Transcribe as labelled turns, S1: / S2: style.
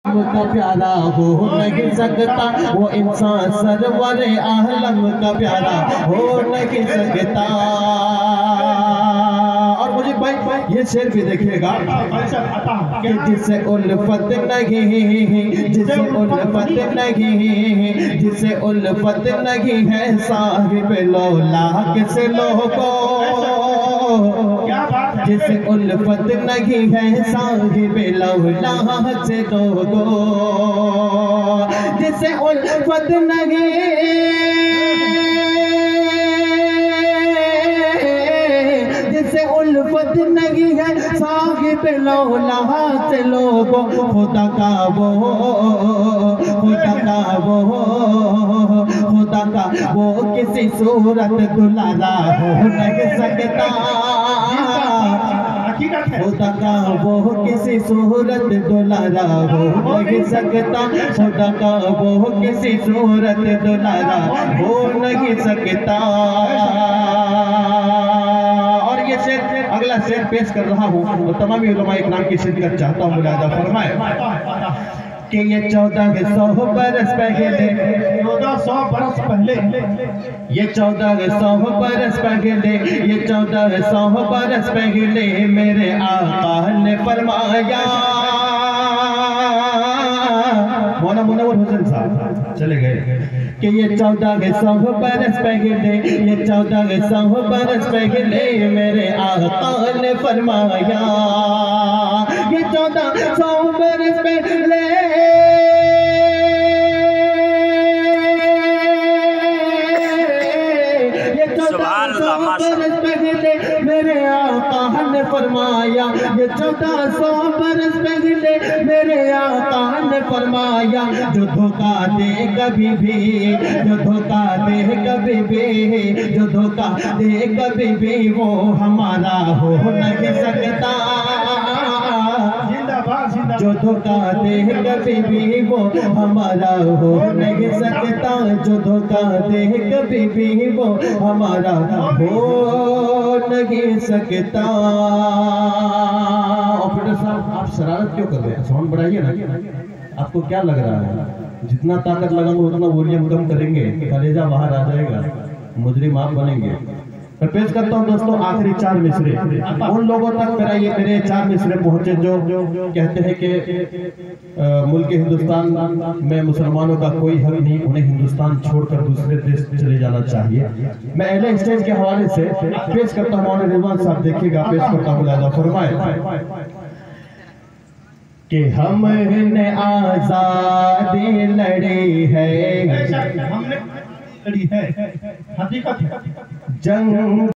S1: का प्यारा हो नहीं सकता, वो इंसान सरवर आलम का प्यारा हो नहीं सकता। और मुझे भाई ये शेर भी देखिएगा कि जिसे उल्फत नहीं, जिसे उल्फत नहीं, जिसे उल्फत नहीं है साहिब लौला किसे लोगों, जिसे उल्फत नहीं है साहिब लौला से लोगो, जिसे उल्फत नहीं, जिसे उल्फत नहीं है साहिब लौला से लोगो, खुदा का वो, खुदा का वो, खुदा का वो किसी सूरत दुलारा हो नहीं सकता, खुदा का वो किसी सूरत दुलारा हो नहीं सकता, खुदा का वो किसी सूरत दुलारा हो नहीं सकता। और ये शेर, अगला शेर पेश कर रहा हूँ तो तमाम उलमाए इकराम की शिरकत चाहता हूँ। मुलाहिजा फरमाए कि ये 1400 बरस पहले, 1400 बरस पहले, ये 1400 बरस पहले, ये 1400 बरस पहले मेरे आका ने फरमाया। मौलाना मुनव्वर हुसैन साहब चले गए कि ये 1400 बरस पहले, ये 1400 बरस पहले मेरे आका ने फरमाया, ये 1400 बरस पहले, ये 1400 बरस पहले मेरे आका ने फरमाया, ये 1400 बरस पहले मेरे आका ने फरमाया, जो धोखा दे कभी भी, जो धोखा दे कभी भी, जो धोखा दे कभी भी वो हमारा हो नहीं सकता, जो धोखा दे कभी भी वो हमारा हो नहीं सकता, जो धोखा दे कभी भी वो हमारा हो नहीं सकता। ऑपरेटर साहब आप शरारत क्यों कर रहे हैं? साउंड बढ़ाइए ना। आपको क्या लग रहा है जितना ताकत लगाऊंगा उतना वॉल्यूम कम करेंगे, कलेजा बाहर आ जाएगा, मुजरिम आप बनेंगे। मैं पेश करता हूँ दोस्तों आखिरी 4 मिसरे उन लोगों तक मेरे 4 मिसरे पहुंचे जो कहते हैं कि मुल्क हिंदुस्तान में मुसलमानों का कोई हक नहीं, उन्हें हिंदुस्तान छोड़कर दूसरे देश चले जाना चाहिए। मैं अहले स्टेज के हवाले से पेश करता हूँ, मौलाना रिजवान साहब देखिएगा, पेश करता हूँ। मुलाहिजा फरमाए कि हमने आजादी लड़ी है, हमने लड़ी है, हकीकत जंग